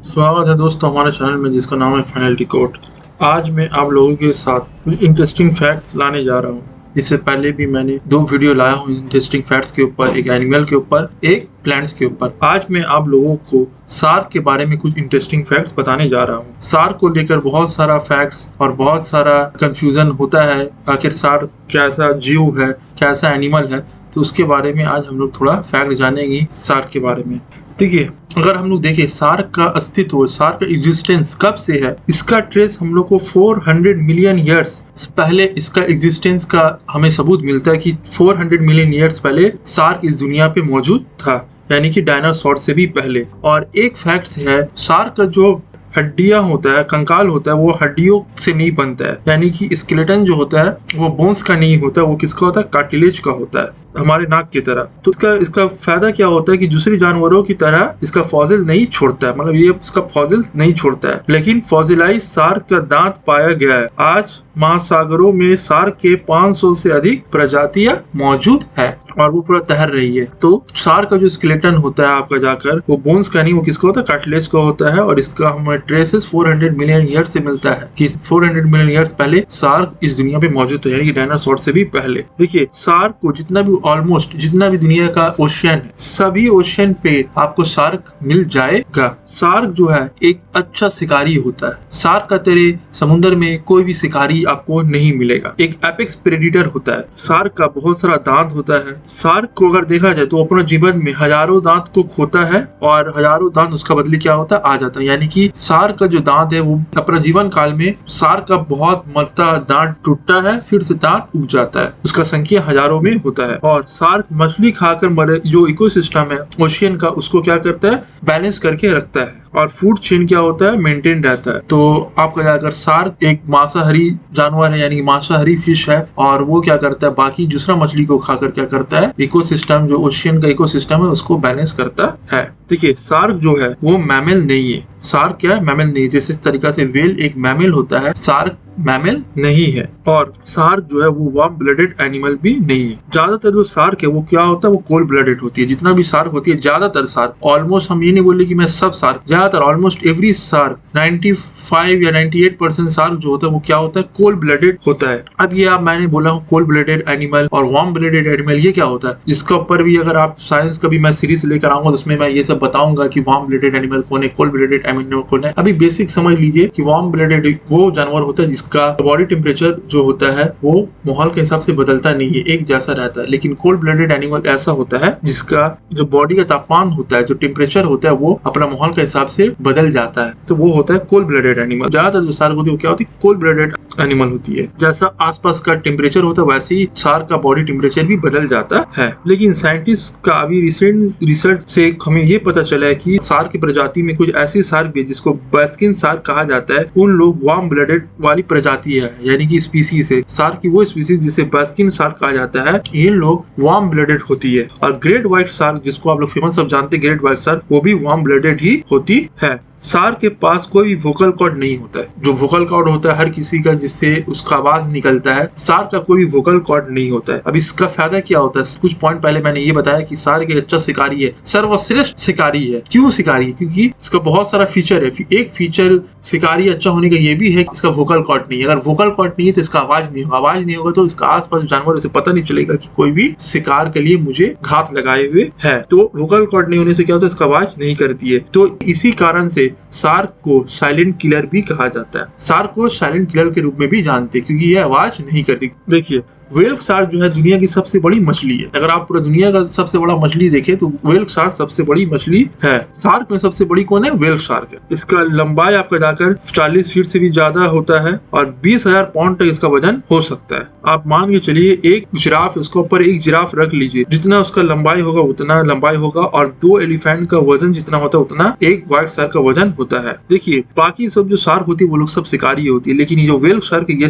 स्वागत है दोस्तों हमारे चैनल में जिसका नाम है फाइनलिटी कोड। आज मैं आप लोगों के साथ कुछ इंटरेस्टिंग फैक्ट्स लाने जा रहा हूँ। इससे पहले भी मैंने 2 वीडियो लाया हूँ इंटरेस्टिंग फैक्ट्स के ऊपर, एक एनिमल के ऊपर, एक प्लांट्स के ऊपर। आज मैं आप लोगों को शार्क के बारे में कुछ इंटरेस्टिंग फैक्ट्स बताने जा रहा हूँ। शार्क को लेकर बहुत सारा फैक्ट्स और बहुत सारा कंफ्यूजन होता है, आखिर शार्क कैसा जीव है, कैसा एनिमल है। तो उसके बारे में आज हम लोग थोड़ा फैक्ट जानेंगे शार्क के बारे में। देखिए, अगर हम लोग देखें शार्क का अस्तित्व, शार्क का एग्जिस्टेंस कब से है, इसका ट्रेस हम लोग को 400 मिलियन ईयर्स पहले इसका एग्जिस्टेंस का हमें सबूत मिलता है कि 400 मिलियन ईयर्स पहले शार्क इस दुनिया पे मौजूद था, यानी कि डायनासोर से भी पहले। और एक फैक्ट है, शार्क का जो हड्डियां होता है, कंकाल होता है, वो हड्डियों से नहीं बनता है, यानी कि स्केलेटन जो होता है वो बोन्स का नहीं होता, वो किसका होता है, कार्टिलेज का होता है, हमारे नाक की तरह। तो इसका फायदा क्या होता है कि दूसरी जानवरों की तरह इसका फॉसिल नहीं छोड़ता है, मतलब ये इसका फॉसिल नहीं छोड़ता है। लेकिन फॉसिलाइज शार्क का दांत पाया गया है। आज महासागरों में शार्क के 500 से अधिक प्रजातियां मौजूद है और वो पूरा तैर रही है। तो शार्क का जो स्केलेटन होता है आपका जाकर, वो बोन्स का नहीं, वो किसका होता है, कार्टिलेज का होता है। और इसका हमें ट्रेसेस 400 मिलियन ईयर से मिलता है कि 400 मिलियन ईयर्स पहले शार्क इस दुनिया पे मौजूद था, यानी कि डायनासोर से भी पहले। देखिए, शार्क को ऑलमोस्ट जितना भी दुनिया का ओशियन है, सभी ओशियन पे आपको शार्क मिल जाएगा। शार्क जो है एक अच्छा शिकारी होता है। शार्क का तेरे समुद्र में कोई भी शिकारी आपको नहीं मिलेगा। एक एपेक्स प्रेडिटर होता है। शार्क का बहुत सारा दांत होता है। शार्क को अगर देखा जाए तो अपने जीवन में हजारों दांत को खोता है और हजारों दांत उसका बदले क्या होता है, आ जाता है। यानी कि शार्क का जो दांत है वो अपना जीवन काल में शार्क का बहुत मरता दांत टूटता है, फिर से दांत उग जाता है। उसका संख्या हजारों में होता है। और शार्क मछली खाकर मरे जो इकोसिस्टम है ओशियन का, उसको क्या करता है, बैलेंस करके रखता है। और फूड चेन क्या होता है, मेंटेन रहता है। तो आपका जाकर शार्क एक मांसाहारी जानवर है, यानी मांसाहारी फिश है। और वो क्या करता है, बाकी दूसरा मछली को खाकर क्या करता है, इकोसिस्टम जो ओशियन का इकोसिस्टम है उसको बैलेंस करता है। देखिए, शार्क जो है वो मैमल नहीं है। शार्क क्या है, मैमल नहीं। जैसे इस तरीका से व्हेल एक मैमल होता है, शार्क मैमल नहीं है। और शार्क जो है वो वार्म ब्लडेड एनिमल भी नहीं है। ज्यादातर जो शार्क है वो क्या होता है, वो कोल्ड ब्लडेड होती है। जितना भी शार्क होती है, ज्यादातर शार्क, ऑलमोस्ट हम ये नहीं बोले कि मैं सब शार्क, ज्यादातर ऑलमोस्ट एवरी शार्क 95 या 98% शार्क जो होता है वो क्या होता है, कोल्ड ब्लडेड होता है। अब ये आप मैंने बोला हूँ कोल्ड ब्लडेड एनिमल और वार्म ब्लडेड एनिमल, ये क्या होता है, इसके ऊपर भी अगर आप साइंस का भी मैं सीरीज लेकर आऊंगा तो उसमें मैं ये सब बताऊंगा कि वार्म ब्लडेड एनिमल कौन है, कोल्ड ब्लडेड एनिमल कौन है। अभी बेसिक समझ लीजिए कि वार्म ब्लडेड वो जानवर होता है जिसका बॉडी टेम्परेचर जो होता है वो माहौल के हिसाब से बदलता नहीं है, एक जैसा रहता है। लेकिन कोल्ड ब्लडेड एनिमल ऐसा होता है जिसका जो बॉडी का तापमान होता है, जो टेम्परेचर होता है, वो अपना माहौल के हिसाब से बदल जाता है। तो वो होता है कोल्ड ब्लडेड एनिमल। ज्यादातर जो शार्क होती है वो क्या होती है, कोल्ड ब्लडेड एनिमल होती है। जैसा आसपास का टेम्परेचर होता है वैसे ही शार्क का बॉडी टेम्परेचर भी बदल जाता है। लेकिन साइंटिस्ट का अभी रिसेंट रिसर्च से हमें ये पता चला है कि शार्क की प्रजाति में कुछ ऐसी शार्क भी जिसको बैस्किन शार्क कहा जाता है, उन लोग वार्म ब्लडेड वाली प्रजाति है, यानी कि स्पीसीज है। शार्क की वो स्पीसीज जिसे बैस्किन शार्क कहा जाता है, ये लोग वार्म ब्लडेड होती है। और ग्रेट व्हाइट शार्क जिसको आप लोग फेमस सब जानते हैं, ग्रेट व्हाइट शार्क, वो भी वार्म ब्लडेड ही होती है। शार्क के पास कोई भी वोकल कॉर्ड नहीं होता है। जो वोकल कॉर्ड होता है हर किसी का जिससे उसका आवाज निकलता है, शार्क का कोई भी वोकल कॉर्ड नहीं होता है। अब इसका फायदा क्या होता है, कुछ पॉइंट पहले मैंने ये बताया कि शार्क एक अच्छा शिकारी है, सर्वश्रेष्ठ शिकारी है। क्यों शिकारी है, क्योंकि इसका बहुत सारा फीचर है। एक फीचर शिकारी अच्छा होने का ये भी है कि इसका वोकल कॉर्ड नहीं है। अगर वोकल कॉर्ड नहीं है तो इसका आवाज नहीं होगा, आवाज नहीं होगा तो इसका आसपास जानवर से पता नहीं चलेगा कि कोई भी शिकार के लिए मुझे घात लगाए हुए है। तो वोकल कॉर्ड नहीं होने से क्या होता है, इसका आवाज नहीं करती है। तो इसी कारण से शार्क को साइलेंट किलर भी कहा जाता है। शार्क को साइलेंट किलर के रूप में भी जानते हैं क्योंकि ये आवाज नहीं करती। देखिए, व्हेल शार्क जो है दुनिया की सबसे बड़ी मछली है। अगर आप पूरा दुनिया का सबसे बड़ा मछली देखें तो व्हेल शार्क सबसे बड़ी मछली है। शार्क में सबसे बड़ी कौन है, व्हेल शार्क है। इसका लंबाई आपका जाकर 40 फीट से भी ज्यादा होता है और 20,000 पाउंड तक इसका वजन हो सकता है। आप मान के चलिए एक जिराफ, उसके ऊपर एक जिराफ रख लीजिए, जितना उसका लंबाई होगा उतना लंबाई होगा, और 2 एलिफेंट का वजन जितना होता है उतना एक व्हाइट शार्क का वजन होता है। देखिए, बाकी सब जो शार्क होती है वो लोग सब शिकारी होती है, लेकिन ये जो व्हेल शार्क है ये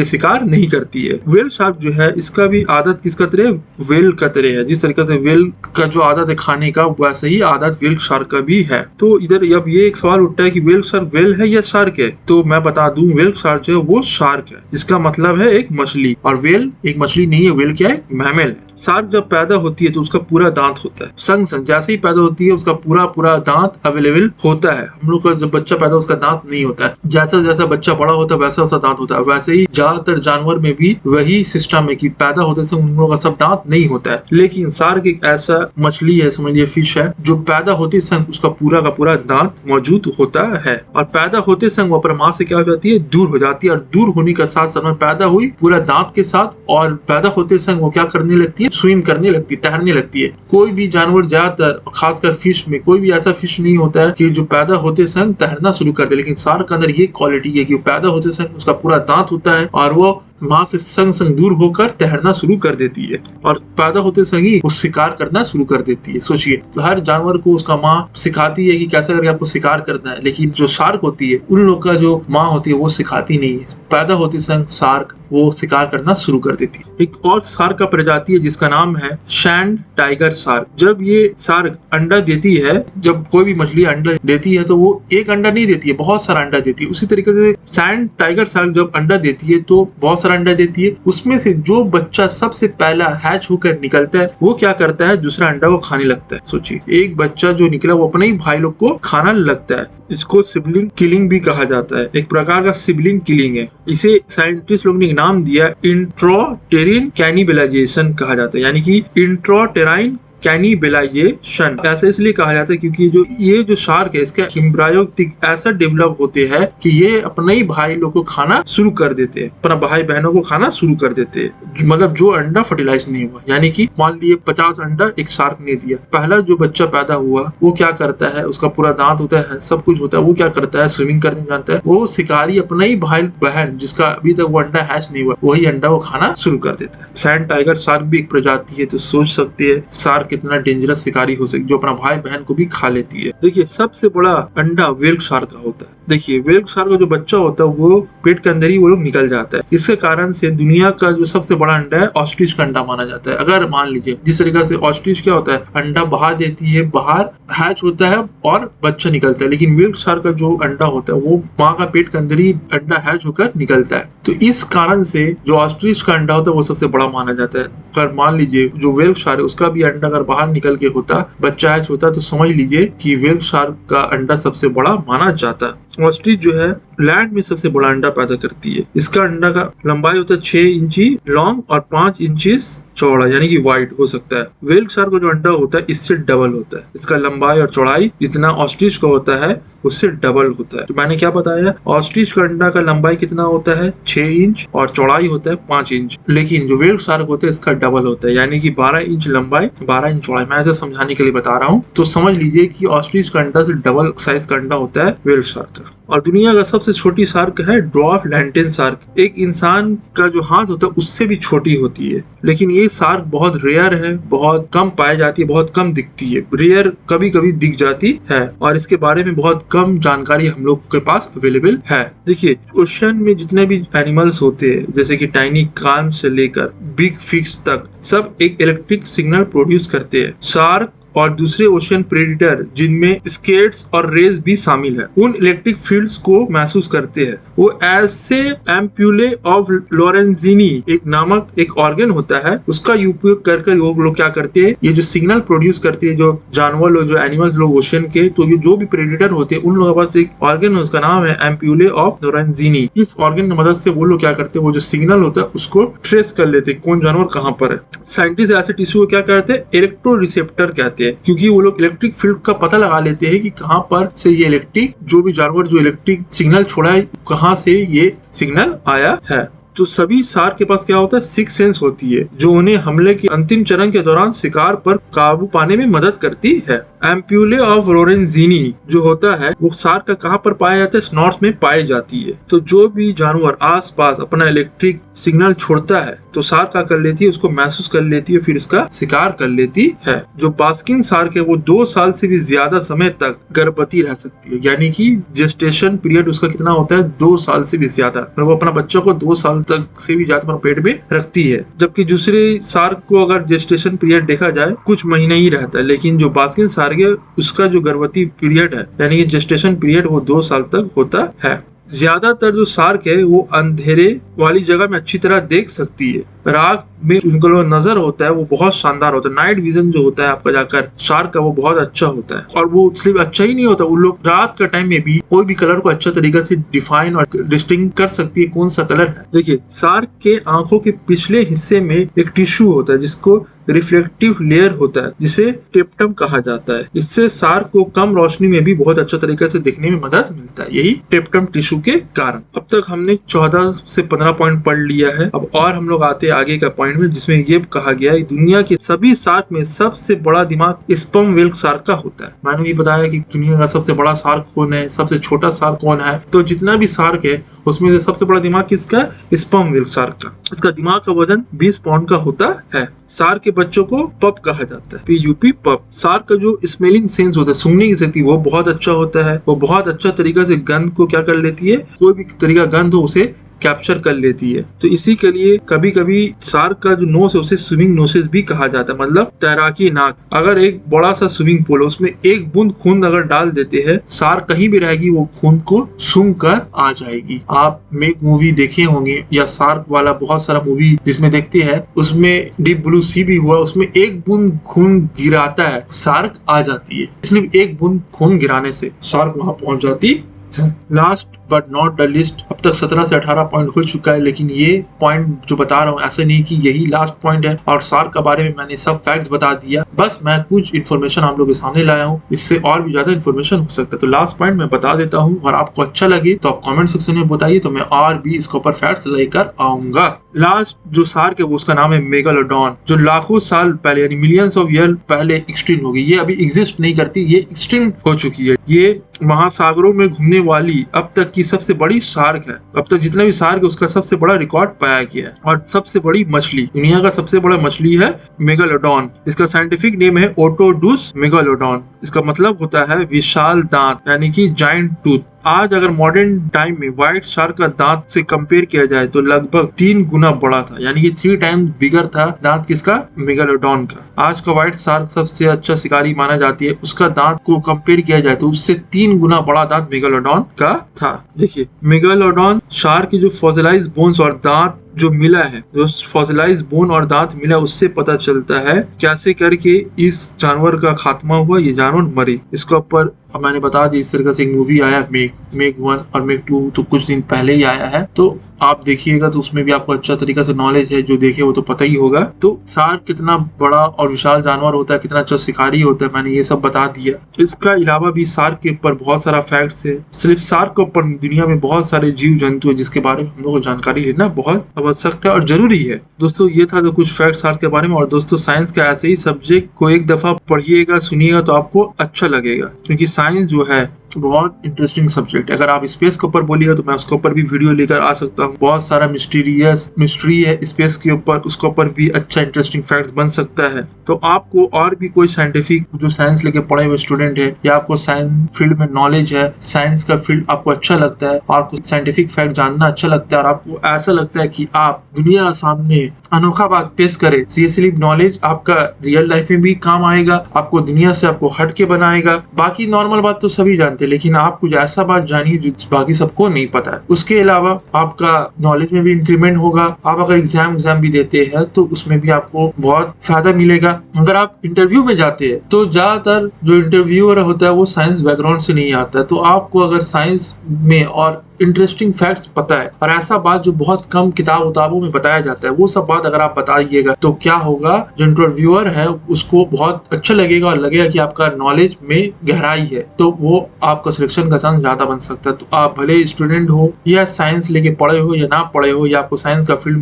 शिकार नहीं करती है। व्हेल शार्क जो है इसका भी आदत किसका तरह, व्हेल का तरह है। जिस तरीके से व्हेल का जो आदत है खाने का, वैसे ही आदत व्हेल शार्क का भी है। तो इधर अब ये एक सवाल उठता है कि व्हेल शार्क व्हेल है या शार्क है। तो मैं बता दूं, व्हेल शार्क जो है वो शार्क है, जिसका मतलब है एक मछली। और व्हेल एक मछली नहीं है, व्हेल क्या है, मैमल है। शार्क जब पैदा होती है तो उसका पूरा दांत होता है, संग जैसे ही पैदा होती है उसका पूरा दांत अवेलेबल होता है। हम लोग का जब बच्चा पैदा उसका दांत नहीं होता है, जैसा जैसा बच्चा बड़ा होता है वैसा वैसा दांत होता है। वैसे ही ज्यादातर जानवर में भी वही सिस्टम है कि पैदा होते से उन लोगों का सब दांत नहीं होता है। लेकिन शार्क एक ऐसा मछली है, समझिए फिश है, जो पैदा होते संग उसका पूरा का पूरा दांत मौजूद होता है। और पैदा होते संग वो अपने माँ से क्या हो जाती है, दूर हो जाती है। और दूर होने का साथ साथ में पैदा हुई पूरा दांत के साथ, और पैदा होते संग वो क्या करने लगती है, स्विम करने लगती है, तैरने लगती है। कोई भी जानवर ज्यादातर खासकर फिश में कोई भी ऐसा फिश नहीं होता है कि जो पैदा होते संग तैरना शुरू कर दे। लेकिन शार्क के अंदर ये क्वालिटी है कि वो पैदा होते संग उसका पूरा दांत होता है और वो माँ से संग संग दूर होकर तैरना शुरू कर देती है और पैदा होते संग ही वो शिकार करना शुरू कर देती है। सोचिए, हर जानवर को उसका माँ सिखाती है कि कैसे करके आपको शिकार करना है, लेकिन जो शार्क होती है उन लोग का जो माँ होती है वो सिखाती नहीं है। पैदा होते संग शार्क वो शिकार करना शुरू कर देती है। एक और शार्क का प्रजाति है जिसका नाम है सैंड टाइगर शार्क। जब ये शार्क अंडा देती है, जब कोई भी मछली अंडा देती है तो वो एक अंडा नहीं देती है, बहुत सारा अंडा देती है। उसी तरीके से सैंड टाइगर शार्क जब अंडा देती है तो बहुत सारा अंडा देती है। उसमें से जो बच्चा सबसे पहला हैच होकर निकलता है वो क्या करता है, दूसरा अंडा वो खाने लगता है। सोचिए, एक बच्चा जो निकला वो अपने ही भाई लोग को खाना लगता है। इसको सिबलिंग किलिंग भी कहा जाता है, एक प्रकार का सिबलिंग किलिंग है। इसे साइंटिस्ट लोग ने नाम दिया इंट्रोटेरिन कैनिबलाइजेशन कहा जाता है, यानी कि इंट्रोटेराइन कैनिबलाइजेशन। ऐसा इसलिए कहा जाता है क्योंकि ये जो शार्क है इसका एम्ब्रायोटिक ऐसा डेवलप होते हैं कि ये अपने ही भाई लोग को खाना शुरू कर देते हैं, अपना भाई बहनों को खाना शुरू कर देते हैं। मतलब जो अंडा फर्टिलाइज नहीं हुआ, यानी कि मान लिए 50 अंडा एक शार्क ने दिया, पहला जो बच्चा पैदा हुआ वो क्या करता है, उसका पूरा दांत होता है, सब कुछ होता है, वो क्या करता है, स्विमिंग करने जानता है। वो शिकारी अपना ही भाई बहन जिसका अभी तक वो अंडा हैच नहीं हुआ, वही अंडा वो खाना शुरू कर देता है। सैंड टाइगर शार्क भी एक प्रजाति है, तो सोच सकते हैं शार्क कितना डेंजरस शिकारी हो सकती, जो अपना भाई बहन को भी खा लेती है। देखिए, सबसे बड़ा अंडा व्हेल शार्क का होता है। देखिए, व्हेल शार्क का जो बच्चा होता है वो पेट के अंदर ही वो लोग निकल जाता है। इसके कारण से दुनिया का जो सबसे बड़ा अंडा है ऑस्ट्रिच का अंडा माना जाता है। अगर मान लीजिए जिस तरीके से ऑस्ट्रिच क्या होता है, अंडा बाहर देती है, बाहर हैच होता है और बच्चा निकलता है, लेकिन व्हेल शार्क का जो अंडा होता है वो माँ का पेट के अंदर ही अंडा हैच होकर निकलता है। तो इस कारण से जो ऑस्ट्रिच का अंडा होता है वो सबसे बड़ा माना जाता है। अगर मान लीजिए जो व्हेल शार्क है उसका भी अंडा अगर बाहर निकल के होता, बच्चा हैच होता, तो समझ लीजिए कि व्हेल शार्क का अंडा सबसे बड़ा माना जाता है। ऑस्ट्रिच जो है लैंड में सबसे बड़ा अंडा पैदा करती है। इसका अंडा का लंबाई होता है 6 इंची लॉन्ग और 5 इंचेस चौड़ा, यानी कि वाइड हो सकता है। व्हेल शार्क का जो अंडा होता है इससे डबल होता है, इसका लंबाई और चौड़ाई जितना ऑस्ट्रिच का होता है उससे डबल होता है। तो मैंने क्या बताया, ऑस्ट्रिच का अंडा का लंबाई कितना होता है 6 इंच और चौड़ाई होता है 5 इंच, लेकिन जो व्हेल शार्क होता है इसका डबल होता है, यानी कि 12 इंच लंबाई 12 इंच चौड़ाई। मैं ऐसा समझाने के लिए बता रहा हूँ, तो समझ लीजिए कि ऑस्ट्रिच का अंडा से डबल साइज का अंडा होता है व्हेल शार्क का। और दुनिया का सबसे छोटी शार्क है ड्वार्फ लैंटेन शार्क। एक इंसान का जो हाथ होता है उससे भी छोटी होती है, लेकिन ये शार्क बहुत रेयर है, बहुत कम पाई जाती है, बहुत कम दिखती है। रेयर कभी कभी दिख जाती है और इसके बारे में बहुत कम जानकारी हम लोग के पास अवेलेबल है। देखिए, ओशन में जितने भी एनिमल्स होते हैं, जैसे कि टाइनी क्लैम से लेकर बिग फिश तक, सब एक इलेक्ट्रिक सिग्नल प्रोड्यूस करते हैं। शार्क और दूसरे ओशियन प्रेडिटर जिनमें स्केट्स और रेज भी शामिल है, उन इलेक्ट्रिक फील्ड्स को महसूस करते हैं। वो ऐसे एम्प्यूले ऑफ लोरेंजीनी एक नामक एक ऑर्गन होता है, उसका उपयोग कर वो लोग क्या करते हैं, ये जो सिग्नल प्रोड्यूस करते हैं जो जानवर लोग, जो एनिमल्स लोग ओशियन के, तो ये जो भी प्रेडिटर होते हैं उन लोगों के पास एक ऑर्गन है, उसका नाम है एम्प्यूले ऑफ लोरेंजीनी। इस ऑर्गन की मदद से वो लोग क्या करते हैं, वो जो सिग्नल होता है उसको ट्रेस कर लेते हैं कौन जानवर कहाँ पर है। साइंटिस्ट ऐसे टिश्यू को क्या कहते हैं, इलेक्ट्रो रिसेप्टर कहते हैं, क्योंकि वो लोग इलेक्ट्रिक फील्ड का पता लगा लेते हैं कि कहां पर से ये इलेक्ट्रिक जो भी जानवर जो इलेक्ट्रिक सिग्नल छोड़ा है कहां से ये सिग्नल आया है। तो सभी शार्क के पास क्या होता है, सिक्स सेंस होती है जो उन्हें हमले के अंतिम चरण के दौरान शिकार पर काबू पाने में मदद करती है। एम्प्यूले ऑफ लोरेंजीनी जो होता है वो शार्क का कहाँ पर पाया जाता है, स्नॉट्स में पाई जाती है। तो जो भी जानवर आस पास अपना इलेक्ट्रिक सिग्नल छोड़ता है तो शार्क क्या कर लेती है, उसको महसूस कर लेती है, फिर उसका शिकार कर लेती है। जो बास्किन शार्क है वो 2 साल से भी ज्यादा समय तक गर्भवती रह सकती है, यानी कि जेस्टेशन पीरियड उसका कितना होता है, 2 साल से भी ज्यादा। वो अपना बच्चा को 2 साल तक से भी ज्यादा पेट में रखती है। जबकि दूसरे शार्क को अगर जेस्टेशन पीरियड देखा जाए कुछ महीने ही रहता है, लेकिन जो बास्किन शार्क है उसका जो गर्भवती पीरियड है यानी कि जेस्टेशन पीरियड वो 2 साल तक होता है। ज्यादातर जो शार्क है वो अंधेरे वाली जगह में अच्छी तरह देख सकती है। राख में उनका जो नजर होता है वो बहुत शानदार होता है। नाइट विजन जो होता है आपका जाकर शार्क का वो बहुत अच्छा होता है। और वो सिर्फ अच्छा ही नहीं होता, वो लोग रात का टाइम में भी कोई भी कलर को अच्छा तरीका से डिफाइन और डिस्टिंग कर सकती है कौन सा कलर है। देखिए शार्क के आंखों के पिछले हिस्से में एक टिश्यू होता है जिसको रिफ्लेक्टिव लेयर होता है, जिसे टेप्टम कहा जाता है। इससे शार्क को कम रोशनी में भी बहुत अच्छा तरीके से दिखने में मदद मिलता है, यही टेप्टम टिश्यू के कारण। अब तक हमने 14 से 15 पॉइंट पढ़ लिया है। अब और हम लोग आते हैं आगे का पॉइंट में, जिसमें ये कहा गया है दुनिया के सभी शार्क में सबसे बड़ा दिमाग स्पर्म व्हेल शार्क का होता है। मैंने भी बताया कि दुनिया का सबसे बड़ा शार्क कौन है, सबसे छोटा शार्क कौन है। तो जितना भी शार्क है उसमें से सबसे बड़ा दिमाग किसका है? स्पर्म व्हेल शार्क का। इसका दिमाग का वजन 20 पाउंड का होता है। शार्क के बच्चों को पप कहा जाता है, PUP पप। शार्क का जो स्मेलिंग सेंस होता है, सूंघने की शक्ति, वो बहुत अच्छा होता है। वो बहुत अच्छा तरीका से गंध को क्या कर लेती है, कोई भी तरीका गंध हो उसे कैप्चर कर लेती है। तो इसी के लिए कभी कभी शार्क का जो नोस है उसे स्विमिंग नोसेस भी कहा जाता है, मतलब तैराकी नाक। अगर एक बड़ा सा स्विमिंग पूल है उसमें एक बूंद खून अगर डाल देते हैं, शार्क कहीं भी रहेगी वो खून को सूंघ कर आ जाएगी। आप मेक मूवी देखे होंगे या शार्क वाला बहुत सारा मूवी जिसमें देखते हैं, उसमें डीप ब्लू सी भी हुआ, उसमें एक बूंद खून गिराता है शार्क आ जाती है। इसलिए एक बूंद खून गिराने से शार्क वहां पहुंच जाती है। Last but not the list, अब तक 17 से 18 पॉइंट हो चुका है, लेकिन ये पॉइंट जो बता रहा हूँ ऐसे नहीं कि यही लास्ट पॉइंट है और शार्क के बारे में मैंने सब फैक्ट्स बता दिया। बस मैं कुछ इन्फॉर्मेशन आप लोगों के सामने लाया हूँ, इससे और भी ज्यादा इन्फॉर्मेशन हो सकता है। तो लास्ट पॉइंट मैं बता देता हूँ, और आपको अच्छा लगे तो आप कमेंट सेक्शन में बताइए, तो मैं और भी इसके ऊपर फैक्ट्स लेकर आऊंगा। लास्ट जो शार्क है वो उसका नाम है मेगालोडॉन, जो लाखों साल पहले यानी मिलियंस ऑफ ईयर पहले एक्सटिंक्ट हो गई। ये अभी एग्जिस्ट नहीं करती, ये एक्सटिंक्ट हो चुकी है। ये महासागरों में घूमने वाली अब तक की सबसे बड़ी शार्क है। अब तक जितना भी शार्क है उसका सबसे बड़ा रिकॉर्ड पाया गया है। और सबसे बड़ी मछली, दुनिया का सबसे बड़ा मछली है मेगालोडॉन। इसका साइंटिफिक नेम है ओटोडुस मेगालोडॉन। इसका मतलब होता है विशाल दांत, यानी कि जायंट टूथ। आज अगर मॉडर्न टाइम में व्हाइट शार्क का दांत से कंपेयर किया जाए तो लगभग 3 गुना बड़ा था, यानी कि 3 टाइम्स बिगर था दांत किसका? मेगालोडॉन का। आज का व्हाइट शार्क सबसे अच्छा शिकारी माना जाती है, उसका दांत को कंपेयर किया जाए तो उससे 3 गुना बड़ा दांत मेगालोडॉन का था। देखिए मेगालोडॉन शार्क की जो फॉसिलाइज्ड बोन्स और दांत जो मिला है, जो फॉसिलाइज्ड बोन और दांत मिला, उससे पता चलता है कैसे करके इस जानवर का खात्मा हुआ, ये जानवर मरे। इसके ऊपर मैंने बता दी, इस तरह से एक मूवी आया मेक 1 और मेक 2 तो कुछ दिन पहले ही आया है, तो आप देखिएगा तो उसमें भी आपको अच्छा तरीका से नॉलेज है, जो देखे वो तो पता ही होगा। तो शार्क कितना बड़ा और विशाल जानवर होता है, कितना अच्छा शिकारी होता है, मैंने ये सब बता दिया। इसका अलावा भी शार्क के ऊपर बहुत सारा फैक्ट्स है। सिर्फ शार्क के ऊपर दुनिया में बहुत सारे जीव जंतु है जिसके बारे में हम लोग को जानकारी लेना बहुत आवश्यक है और जरूरी है। दोस्तों ये था तो कुछ फैक्ट शार्क के बारे में। और दोस्तों साइंस का ऐसे ही सब्जेक्ट को एक दफा पढ़िएगा, सुनिएगा तो आपको अच्छा लगेगा, क्योंकि साइंस जो है बहुत इंटरेस्टिंग सब्जेक्ट है। अगर आप स्पेस के ऊपर बोलिएगा तो मैं उसके ऊपर भी वीडियो लेकर आ सकता हूँ। बहुत सारा मिस्ट्री है स्पेस के ऊपर, उसके ऊपर भी अच्छा इंटरेस्टिंग फैक्ट्स बन सकता है। तो आपको और भी कोई साइंटिफिक जो साइंस लेके पढ़े हुए स्टूडेंट है, या आपको साइंस फील्ड में नॉलेज है, साइंस का फील्ड आपको अच्छा लगता है, और आपको साइंटिफिक फैक्ट जानना अच्छा लगता है, और आपको ऐसा लगता है कि आप दुनिया सामने अनोखा बात पेश करे, ये सिर्फ नॉलेज आपका रियल लाइफ में भी काम आएगा, आपको दुनिया से आपको हट के बनाएगा। बाकी नॉर्मल बात तो सभी जानते हैं, लेकिन आप कुछ ऐसा बात जानिए जो बाकी सबको नहीं पता है। उसके अलावा आपका नॉलेज में भी इंक्रीमेंट होगा। आप अगर एग्जाम भी देते हैं तो उसमें भी आपको बहुत फायदा मिलेगा। अगर आप इंटरव्यू में जाते हैं तो ज्यादातर जो इंटरव्यूअर होता है वो साइंस बैकग्राउंड से नहीं आता है, तो आपको अगर साइंस में और इंटरेस्टिंग फैक्ट्स पता है और ऐसा बात जो बहुत कम किताबों में बताया जाता है, वो सब बात अगर आप बताइएगा तो क्या होगा, जो इंटरव्यूअर है उसको बहुत अच्छा लगेगा और लगेगा कि आपका नॉलेज में गहराई है, तो वो आपका सिलेक्शन का चांस ज्यादा बन सकता है। तो आप भले स्टूडेंट हो या साइंस लेके पढ़े हो या ना पढ़े हो, या आपको साइंस का फील्ड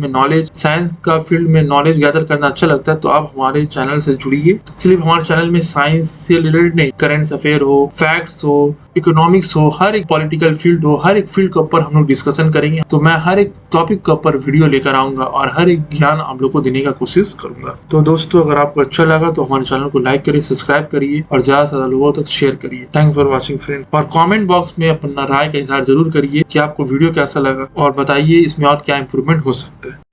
में नॉलेज गैदर करना अच्छा लगता है, तो आप हमारे चैनल से जुड़िए। सिर्फ हमारे चैनल में साइंस से रिलेटेड नहीं, करंट अफेयर हो, फैक्ट्स हो, इकोनॉमिक्स हो, हर एक पॉलिटिकल फील्ड हो, हर एक फील्ड के ऊपर हम लोग डिस्कशन करेंगे। तो मैं हर एक टॉपिक के ऊपर वीडियो लेकर आऊंगा और हर एक ज्ञान आप लोग को देने का कोशिश करूंगा। तो दोस्तों अगर आपको अच्छा लगा तो हमारे चैनल को लाइक करिए, सब्सक्राइब करिए और ज्यादा से ज्यादा लोगों तक शेयर करिए। Thank for watching friend. और कमेंट बॉक्स में अपना राय का इजहार जरूर करिए कि आपको वीडियो कैसा लगा, और बताइए इसमें और क्या इंप्रूवमेंट हो सकता है।